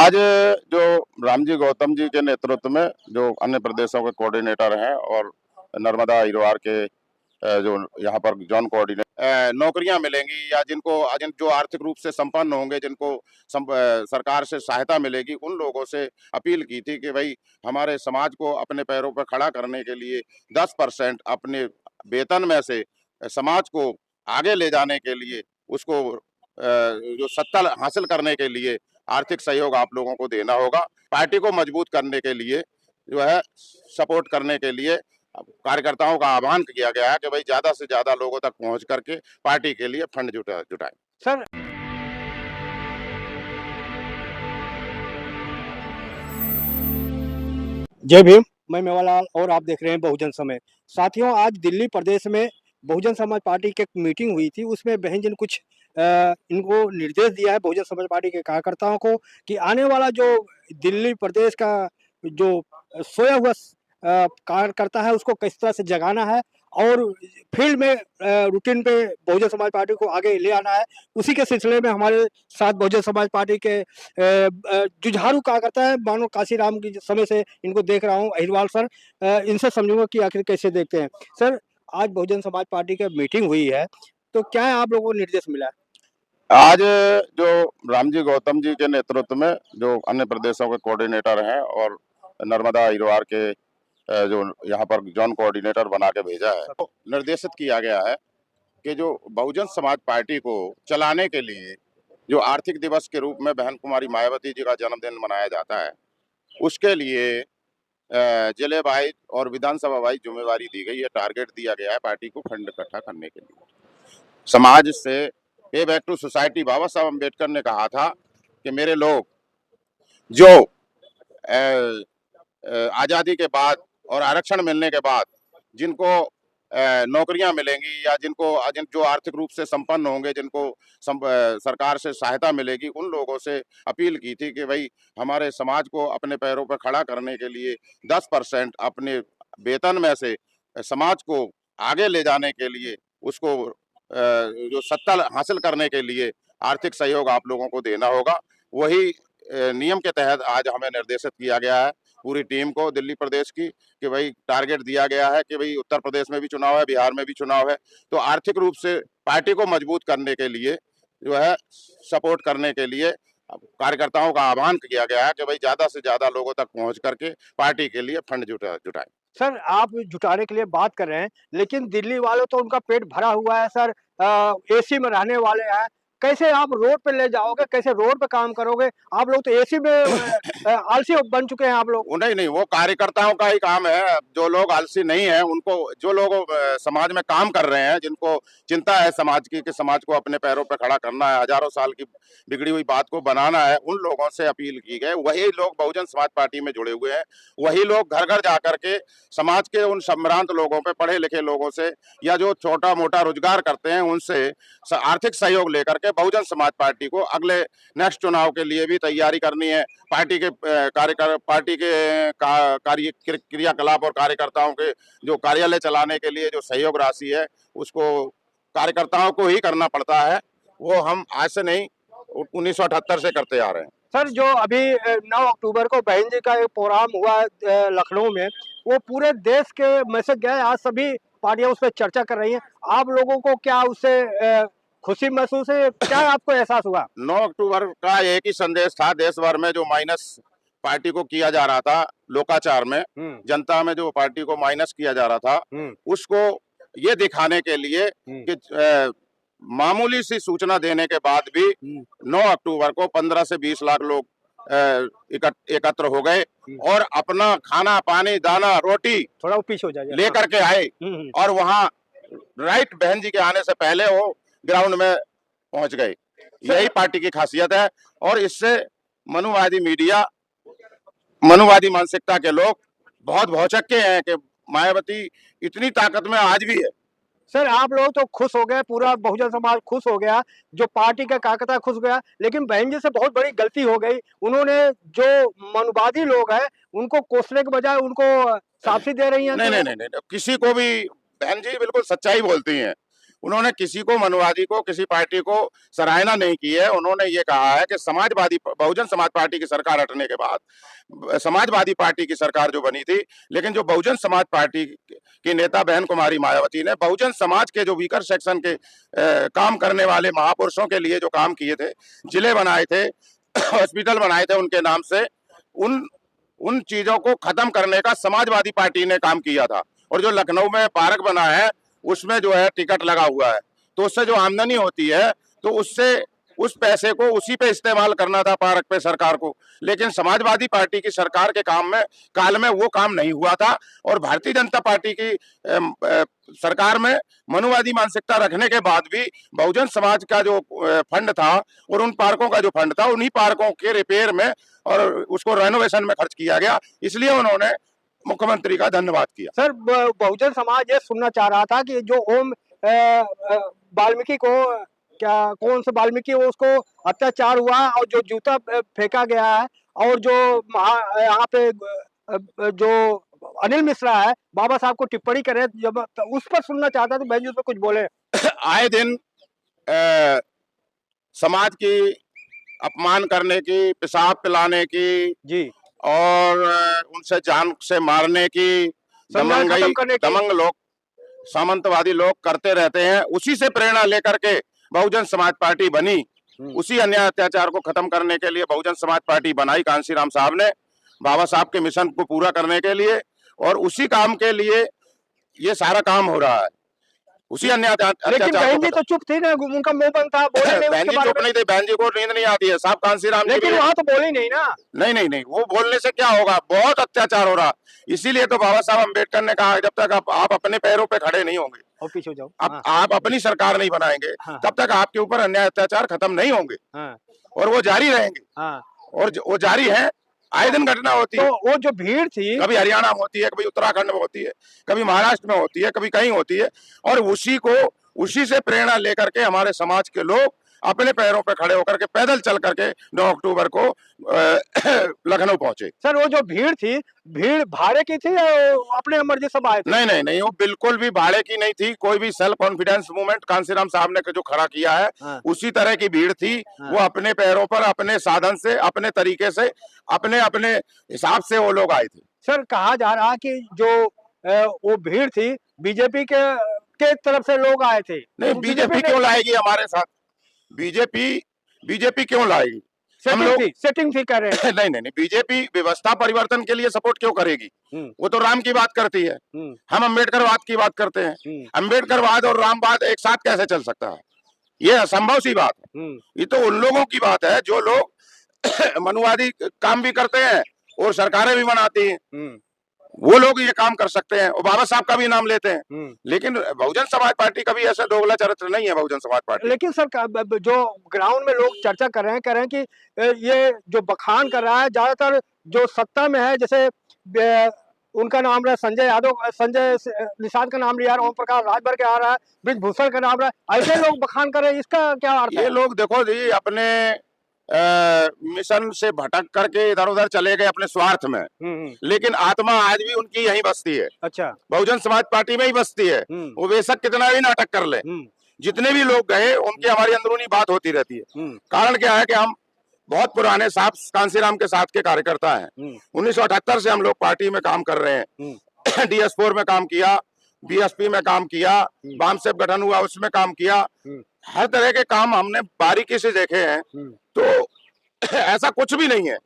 आज जो रामजी गौतम जी के नेतृत्व में जो अन्य प्रदेशों के कोऑर्डिनेटर हैं और नर्मदा इरवार के जो यहाँ पर जॉन कोऑर्डिनेटर नौकरियां मिलेंगी या जो आर्थिक रूप से संपन्न होंगे, जिनको सरकार से सहायता मिलेगी, उन लोगों से अपील की थी कि भाई हमारे समाज को अपने पैरों पर खड़ा करने के लिए 10% अपने वेतन में से समाज को आगे ले जाने के लिए, उसको जो सत्ता हासिल करने के लिए आर्थिक सहयोग आप लोगों को देना होगा। पार्टी को मजबूत करने के लिए जो है, सपोर्ट करने के लिए कार्यकर्ताओं का आह्वान किया गया है कि भाई ज्यादा से ज्यादा लोगों तक पहुंच करके पार्टी के लिए फंड जुटाएं। सर, जय भीम। मैं मेवालाल और आप देख रहे हैं बहुजन समय। साथियों, आज दिल्ली प्रदेश में बहुजन समाज पार्टी की एक मीटिंग हुई थी। उसमें बहन जी ने कुछ इनको निर्देश दिया है बहुजन समाज पार्टी के कार्यकर्ताओं को कि आने वाला जो दिल्ली प्रदेश का जो सोया हुआ कार्यकर्ता है उसको किस तरह से जगाना है और फील्ड में रूटीन पे बहुजन समाज पार्टी को आगे ले आना है। उसी के सिलसिले में हमारे साथ बहुजन समाज पार्टी के जुझारू कार्यकर्ता है। मानो काशीराम की समय से इनको देख रहा हूँ, अहिरवाल सर। इनसे समझूंगा कि आखिर कैसे देखते हैं। सर, आज बहुजन समाज पार्टी की मीटिंग हुई है, तो क्या है आप लोगों को निर्देश मिला है? आज जो रामजी गौतम जी के नेतृत्व में जो अन्य प्रदेशों के कोऑर्डिनेटर हैं और नर्मदा इरवार के जो यहाँ पर जॉन कोऑर्डिनेटर बना के भेजा है, तो निर्देशित किया गया है कि जो बहुजन समाज पार्टी को चलाने के लिए जो आर्थिक दिवस के रूप में बहन कुमारी मायावती जी का जन्मदिन मनाया जाता है, उसके लिए जिले वाइज और विधानसभा वाइज जिम्मेवारी दी गई है। टारगेट दिया गया है पार्टी को फंड इकट्ठा करने के लिए। समाज से पे बैक टू सोसाइटी, बाबा साहब अम्बेडकर ने कहा था कि मेरे लोग जो आज़ादी के बाद और आरक्षण मिलने के बाद जिनको नौकरियां मिलेंगी या जो आर्थिक रूप से संपन्न होंगे, जिनको सरकार से सहायता मिलेगी, उन लोगों से अपील की थी कि भाई हमारे समाज को अपने पैरों पर खड़ा करने के लिए 10% अपने वेतन में से समाज को आगे ले जाने के लिए, उसको जो सत्ता हासिल करने के लिए आर्थिक सहयोग आप लोगों को देना होगा। वही नियम के तहत आज हमें निर्देशित किया गया है पूरी टीम को दिल्ली प्रदेश की कि भाई टारगेट दिया गया है कि भाई उत्तर प्रदेश में भी चुनाव है, बिहार में भी चुनाव है, तो आर्थिक रूप से पार्टी को मजबूत करने के लिए जो है, सपोर्ट करने के लिए कार्यकर्ताओं का आह्वान किया गया है कि भाई ज्यादा से ज्यादा लोगों तक पहुंच करके पार्टी के लिए फंड जुटाएं। सर, आप जुटाने के लिए बात कर रहे हैं, लेकिन दिल्ली वालों तो उनका पेट भरा हुआ है सर। एसी में रहने वाले हैं। कैसे आप रोड पे ले जाओगे? कैसे रोड पे काम करोगे? आप लोग तो एसी में आलसी बन चुके हैं आप लोग। नहीं नहीं, वो कार्यकर्ताओं का ही काम है। जो लोग आलसी नहीं है, उनको, जो लोग समाज में काम कर रहे हैं, जिनको चिंता है समाज की कि समाज को अपने पैरों पर खड़ा करना है, हजारों साल की बिगड़ी हुई बात को बनाना है, उन लोगों से अपील की गई। वही लोग बहुजन समाज पार्टी में जुड़े हुए हैं। वही लोग घर घर जाकर के समाज के उन संभ्रांत लोगों पे, पढ़े लिखे लोगों से या जो छोटा मोटा रोजगार करते हैं, उनसे आर्थिक सहयोग लेकर के बहुजन समाज पार्टी को अगले नेक्स्ट चुनाव के लिए भी तैयारी करनी है। पार्टी के पार्टी के कार्य क्रियाकलाप और कार्यकर्ताओं के जो कार्यालय चलाने के लिए जो सहयोग राशि है, उसको कार्यकर्ताओं को ही करना पड़ता है। वो हम आज से नहीं, 1978 से करते आ रहे हैं। सर, जो अभी 9 अक्टूबर को बहन जी का एक प्रोग्राम हुआ लखनऊ में, वो पूरे देश के मैसेज गए। आज सभी पार्टियां उस पर चर्चा कर रही हैं। आप लोगों को क्या उससे खुशी महसूस है? क्या आपको एहसास हुआ? 9 अक्टूबर का एक ही संदेश था देश भर में, जो माइनस पार्टी को किया जा रहा था, लोकाचार में जनता में जो पार्टी को माइनस किया जा रहा था, उसको ये दिखाने के लिए कि मामूली सी सूचना देने के बाद भी 9 अक्टूबर को 15 से 20 लाख लोग एकत्र हो गए और अपना खाना पानी दाना रोटी थोड़ा पीछे हो जाए लेकर के आए और वहाँ राइट बहन जी के आने से पहले वो ग्राउंड में पहुंच गए। यही पार्टी की खासियत है और इससे मनुवादी मीडिया, मनुवादी मानसिकता के लोग बहुत भौचक्के हैं कि मायावती इतनी ताकत में आज भी है। सर, आप लोग तो खुश हो गए, पूरा बहुजन समाज खुश हो गया, जो पार्टी का कार्यकर्ता खुश हो गया, लेकिन बहन जी से बहुत बड़ी गलती हो गई। उन्होंने जो मनुवादी लोग हैं उनको कोसने के बजाय उनको शाबाशी दे रही हैं। नहीं, किसी को भी बहन जी बिल्कुल सच्चाई बोलती हैं। उन्होंने किसी को, मनुवादी को, किसी पार्टी को सराहना नहीं की है। उन्होंने ये कहा है कि बहुजन समाज पार्टी की सरकार हटने के बाद समाजवादी पार्टी की सरकार जो बनी थी, लेकिन जो बहुजन समाज पार्टी की नेता बहन कुमारी मायावती ने बहुजन समाज के जो वीकर सेक्शन के काम करने वाले महापुरुषों के लिए जो काम किए थे, जिले बनाए थे, हॉस्पिटल बनाए थे उनके नाम से, उन उन चीजों को खत्म करने का समाजवादी पार्टी ने काम किया था। और जो लखनऊ में पार्क बना है उसमें जो है टिकट लगा हुआ है, तो उससे जो आमदनी होती है तो उससे उस पैसे को उसी पे इस्तेमाल करना था पार्क पे सरकार को। लेकिन समाजवादी पार्टी की सरकार के काल में वो काम नहीं हुआ था। और भारतीय जनता पार्टी की सरकार में मनुवादी मानसिकता रखने के बाद भी बहुजन समाज का जो फंड था और उन पार्कों का जो फंड था, उन्हीं पार्कों के रिपेयर में और उसको रेनोवेशन में खर्च किया गया। इसलिए उन्होंने मुख्यमंत्री का धन्यवाद किया। सर, बहुजन समाज ये सुनना चाह रहा था कि जो ओम वाल्मीकि को, क्या कौन से वाल्मीकि, उसको अत्याचार हुआ और जो जूता फेंका गया है, और जो यहाँ पे जो अनिल मिश्रा है, बाबा साहब को टिप्पणी करे, जब उस पर सुनना चाहता तो बहन जी उस पर कुछ बोले। आए दिन समाज की अपमान करने की, पेशाब पिलाने की जी, और उनसे जान से मारने की दमंग लोग, सामंतवादी लोग करते रहते हैं। उसी से प्रेरणा लेकर के बहुजन समाज पार्टी बनी। उसी अन्याय अत्याचार को खत्म करने के लिए बहुजन समाज पार्टी बनाई कांशीराम साहब ने, बाबा साहब के मिशन को पूरा करने के लिए। और उसी काम के लिए ये सारा काम हो रहा है, उसी अन्याय लेकिन अत्याचार बहन को जी तो चुप थी ना, उनका मुंह बंद था, बोले नहीं बहन उसके जी बारे चुप में। नहीं थे, बहन जी को नींद नहीं आती है साहब कांशीराम जी लेकिन भी। वहां तो बोले नहीं ना। नहीं, वो बोलने से क्या होगा, बहुत अत्याचार हो रहा। इसीलिए तो बाबा साहब अम्बेडकर ने कहा, जब तक आप अपने पैरों पे खड़े नहीं होंगे और पीछे हो जाओ, आप अपनी सरकार नहीं बनाएंगे, तब तक आपके ऊपर अन्याय अत्याचार खत्म नहीं होंगे और वो जारी रहेंगे। और वो जारी है, आए दिन घटना होती है। तो वो जो भीड़ थी, कभी हरियाणा में होती है, कभी उत्तराखंड में होती है, कभी महाराष्ट्र में होती है, कभी कहीं होती है। और उसी से प्रेरणा लेकर के हमारे समाज के लोग अपने पैरों पे खड़े होकर के पैदल चल करके 9 अक्टूबर को लखनऊ पहुंचे। सर वो जो भीड़ थी, भीड़ भाड़े की थी या अपने मर्जी सब आए थे? नहीं, वो बिल्कुल भी भाड़े की नहीं थी। कोई भी सेल्फ कॉन्फिडेंस मूवमेंट कांशीराम साहब ने जो खड़ा किया है, उसी तरह की भीड़ थी। वो अपने पैरों पर, अपने साधन से, अपने तरीके से, अपने हिसाब से वो लोग आए थे। सर, कहा जा रहा कि जो वो भीड़ थी बीजेपी के तरफ से लोग आए थे। नहीं, बीजेपी क्यों लाएगी हमारे साथ? बीजेपी क्यों लाएगी? सेटिंग थी कह रहे हैं। नहीं, बीजेपी व्यवस्था परिवर्तन के लिए सपोर्ट क्यों करेगी? वो तो राम की बात करती है, हम अम्बेडकरवाद की बात करते हैं। अम्बेडकरवाद और रामवाद एक साथ कैसे चल सकता है? ये असंभव सी बात है। ये तो उन लोगों की बात है जो लोग मनुवादी काम भी करते हैं और सरकारें भी बनाती हैं। वो लोग ये काम कर सकते हैं और बाबा साहब का भी नाम लेते हैं। लेकिन बहुजन समाज पार्टी का भी ऐसा दोगला चरित्र नहीं है बहुजन समाज पार्टी। लेकिन सर, जो ग्राउंड में लोग चर्चा कर रहे हैं, कह रहे हैं कि ये जो बखान कर रहा है, ज्यादातर जो सत्ता में है, जैसे उनका नाम रहा संजय यादव, संजय निषाद का नाम लिया, ओम प्रकाश राजभर के आ रहा है, ब्रिजभूषण का नाम रहा है, ऐसे लोग बखान कर रहे हैं, इसका क्या अर्थ है? ये लोग देखो जी, अपने मिशन से भटक करके इधर उधर चले गए अपने स्वार्थ में, लेकिन आत्मा आज भी उनकी यहीं बसती है। अच्छा, बहुजन समाज पार्टी में ही बसती है। वो बेशक कितना भी नाटक कर ले, जितने भी लोग गए उनकी हमारी अंदरूनी बात होती रहती है। कारण क्या है कि हम बहुत पुराने साहब कांशीराम के साथ के कार्यकर्ता हैं। 1978 से हम लोग पार्टी में काम कर रहे हैं। DS4 में काम किया, BSP में काम किया, बामसेप गठन हुआ उसमें काम किया। हर तरह के काम हमने बारीकी से देखे हैं। तो ऐसा कुछ भी नहीं है।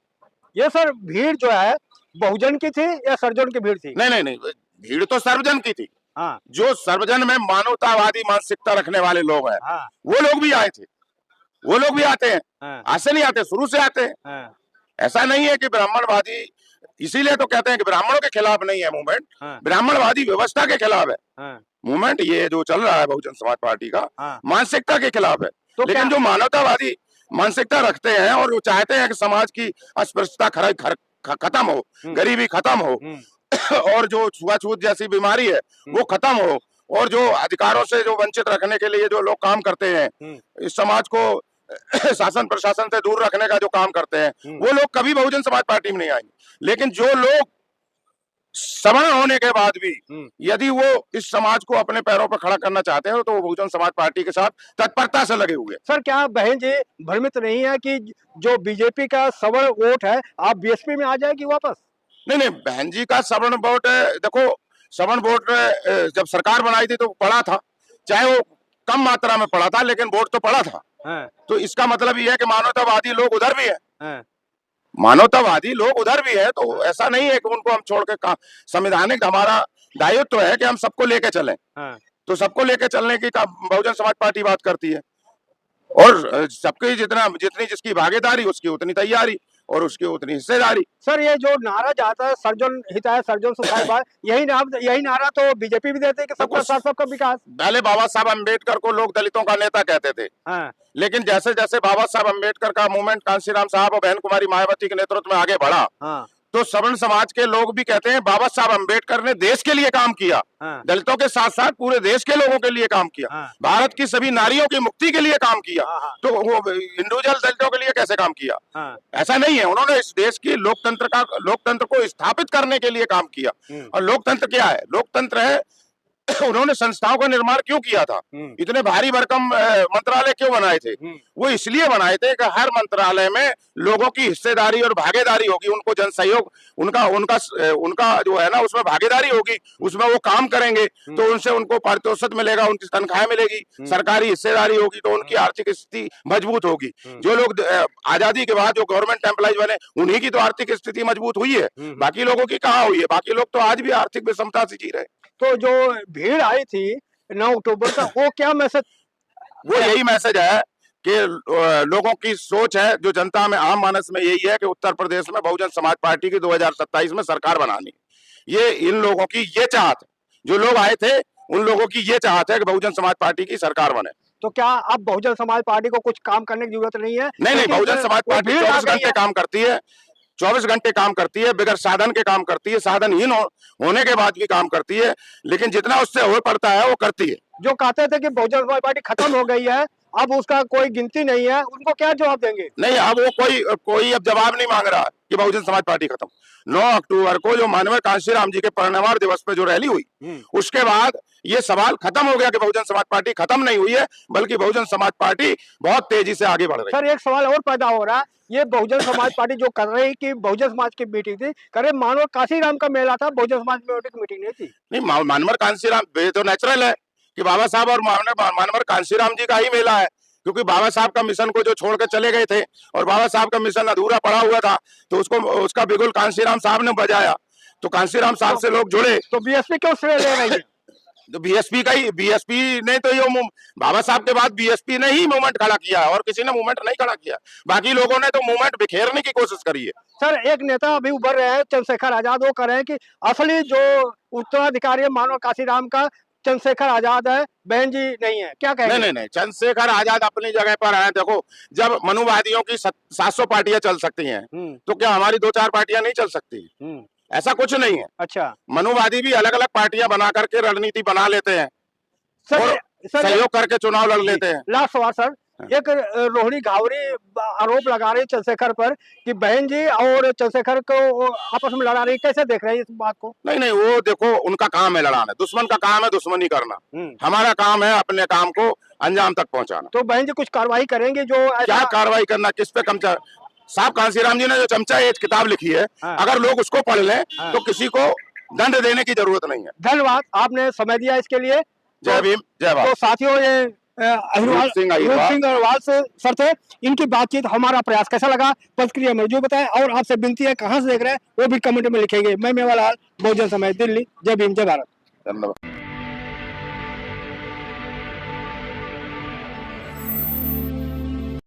ये सर भीड़ जो है बहुजन की थी या सर्वजन की भीड़ थी? नहीं, भीड़ तो सर्वजन की थी। जो सर्वजन में मानवतावादी मानसिकता रखने वाले लोग हैं, वो लोग भी आए थे, वो लोग भी आते हैं। आज से नहीं आते, शुरू से आते हैं। ऐसा नहीं है कि ब्राह्मणवादी, इसीलिए तो कहते हैं कि ब्राह्मणों के खिलाफ नहीं है मूवमेंट, ब्राह्मणवादी व्यवस्था के खिलाफ है मूवमेंट। ये जो चल रहा है बहुजन समाज पार्टी का, मानसिकता के खिलाफ है। तो लेकिन जो मानवतावादी मानसिकता रखते हैं और वो चाहते हैं कि समाज की अस्पृश्यता खत्म हो, गरीबी खत्म हो और जो छुआछूत जैसी बीमारी है वो खत्म हो, और जो अधिकारों से जो वंचित रखने के लिए जो लोग काम करते हैं, इस समाज को शासन प्रशासन से दूर रखने का जो काम करते हैं, वो लोग कभी बहुजन समाज पार्टी में नहीं आएंगे। लेकिन जो लोग सवर्ण होने के बाद भी हम्म। यदि वो इस समाज को अपने पैरों पर खड़ा करना चाहते हैं तो वो बहुजन समाज पार्टी के साथ तत्परता से लगे हुए हैं। सर क्या बहन जी भ्रमित नहीं है कि जो बीजेपी का सवर्ण वोट है आप बीएसपी में आ जाएगी वापस? नहीं नहीं, बहन जी का सवर्ण वोट देखो, सवर्ण वोट जब सरकार बनाई थी तो पड़ा था, चाहे वो कम मात्रा में पड़ा था लेकिन वोट तो पड़ा था। हाँ, तो इसका मतलब ये है कि मानवतावादी लोग उधर भी है, हाँ, मानवतावादी लोग उधर भी है, तो ऐसा नहीं है कि उनको हम छोड़ के संवैधानिक हमारा दायित्व है कि हम सबको लेके चलें। हाँ। तो सबको लेके चलने की बहुजन समाज पार्टी बात करती है और सबकी जितनी जिसकी भागीदारी उसकी उतनी तैयारी और उसकी उतनी हिस्सेदारी। सर ये जो नारा जाता है सर्जन हिताय सर्जन सुखाय बाय, यही नारा तो बीजेपी भी देते हैं कि सबका साथ सबका विकास। पहले बाबा साहब अम्बेडकर को लोग दलितों का नेता कहते थे, हाँ, लेकिन जैसे जैसे बाबा साहब अम्बेडकर का मूवमेंट कांशीराम साहब और बहन कुमारी मायावती के नेतृत्व में आगे बढ़ा, हाँ, तो सवर्ण समाज के लोग भी कहते हैं बाबा साहब अम्बेडकर ने देश के लिए काम किया, हाँ, दलितों के साथ साथ पूरे देश के लोगों के लिए काम किया, हाँ, भारत की सभी नारियों की मुक्ति के लिए काम किया। हाँ, हाँ, तो वो इंडिविजुअल दलितों के लिए कैसे काम किया? हाँ, ऐसा नहीं है, उन्होंने इस देश की लोकतंत्र को स्थापित करने के लिए काम किया। और लोकतंत्र क्या है? लोकतंत्र है उन्होंने संस्थाओं का निर्माण क्यों किया था, इतने भारी भरकम मंत्रालय क्यों बनाए थे? वो इसलिए बनाए थे कि हर मंत्रालय में लोगों की हिस्सेदारी और भागीदारी होगी, उनको जन सहयोग, उनका उनका उनका जो है ना उसमें भागीदारी होगी, उसमें वो काम करेंगे तो उनसे उनको पारितोषिक मिलेगा, उनकी तनख्वाह मिलेगी, सरकारी हिस्सेदारी होगी तो उनकी आर्थिक स्थिति मजबूत होगी। जो लोग आजादी के बाद जो गवर्नमेंट एम्प्लॉयज बने उन्हीं की तो आर्थिक स्थिति मजबूत हुई है, बाकी लोगों की कहाँ हुई है? बाकी लोग तो आज भी आर्थिक विषमता से जी रहे। तो जो भीड़ आई थी 9 अक्टूबर का वो क्या मैसेज? वो यही मैसेज है कि लोगों की सोच है, जो जनता में आम मानस में यही है कि उत्तर प्रदेश में बहुजन समाज पार्टी की 2027 में सरकार बनानी। ये इन लोगों की ये चाहत, जो लोग आए थे उन लोगों की ये चाहत है कि बहुजन समाज पार्टी की सरकार बने। तो क्या अब बहुजन समाज पार्टी को कुछ काम करने की जरूरत नहीं है? नहीं, बहुजन समाज पार्टी 24 घंटे काम करती है, 24 घंटे काम करती है, बगैर साधन के काम करती है, साधनहीन होने के बाद भी काम करती है, लेकिन जितना उससे हो पड़ता है वो करती है। जो कहते थे कि बहुजन समाज पार्टी खत्म हो गई है, अब उसका कोई गिनती नहीं है, उनको क्या जवाब देंगे? नहीं, अब वो कोई अब जवाब नहीं मांग रहा कि बहुजन समाज पार्टी खत्म। 9 अक्टूबर को जो माननीय कांशीराम जी के परिनिर्वाण दिवस पे जो रैली हुई, उसके बाद ये सवाल खत्म हो गया कि बहुजन समाज पार्टी खत्म नहीं हुई है, बल्कि बहुजन समाज पार्टी बहुत तेजी से आगे बढ़ रही है। सर एक सवाल और पैदा हो रहा है, ये बहुजन समाज पार्टी जो कर रही कि बहुजन समाज की मीटिंग थी, करे मानो कांशीराम का मेला था, बहुजन समाज की मीटिंग नहीं थी। नहीं, मानवर कांशीराम ये तो नेचुरल है कि बाबा साहब और मानवर कांशीराम जी का ही मेला है, क्योंकि बाबा साहब का मिशन को जो छोड़ के चले गए थे और बाबा साहब का मिशन अधूरा पड़ा हुआ था, तो उसका बिगुल कांशीराम साहब ने बजाया, तो कांशीराम साहब से लोग जुड़े। तो बीएसपी क्यों श्रेय ले रही है? तो बीएसपी ने तो ये बाबा साहब के बाद बीएसपी ने ही मूवमेंट खड़ा किया और किसी ने मूवमेंट नहीं खड़ा किया, बाकी लोगों ने तो मूवमेंट बिखेरने की कोशिश करी है। सर एक नेता अभी उभर रहे हैं चंद्रशेखर आजाद, वो कह रहे हैं कि असली जो उत्तराधिकारी है मानव कांशीराम का चंद्रशेखर आजाद है, बहन जी नहीं है, क्या कहेंगे? नहीं, चंद्रशेखर आजाद अपनी जगह पर है। देखो, जब मनुवादियों की 700 पार्टियां चल सकती हैं, तो क्या हमारी 2-4 पार्टियां नहीं चल सकती? ऐसा कुछ नहीं है। अच्छा, मनुवादी भी अलग अलग पार्टियां बना करके रणनीति बना लेते हैं सर और सहयोग करके चुनाव लड़ लेते हैं। लास्ट सवाल सर, एक रोहिणी घावरी आरोप लगा रही चंद्रशेखर पर कि बहन जी और चंद्रशेखर को आपस में लड़ा रही, कैसे देख रहे हैं इस बात को? नहीं, वो देखो उनका काम है लड़ाना, दुश्मन का काम है दुश्मनी करना, हमारा काम है अपने काम को अंजाम तक पहुंचाना। तो बहन जी कुछ कार्रवाई करेंगे? जो क्या कार्रवाई करना, किस पे? साहब कांशीराम जी ने जो चमचा एज किताब लिखी है, अगर लोग उसको पढ़ लें तो किसी को दंड देने की जरूरत नहीं है। धन्यवाद, आपने समय दिया इसके लिए। जय भीम, जय भारत। तो साथियों ये रूप सिंह अहिरवाल से सर थे, इनकी बातचीत हमारा प्रयास कैसा लगा प्रतिक्रिया में जो बताएं, और आपसे विनती है कहां से देख रहे हैं वो भी कमेंट में लिखेंगे। मैं मेवालाल, बहुजन समाज, दिल्ली। जय भीम, जय भारत। धन्यवाद।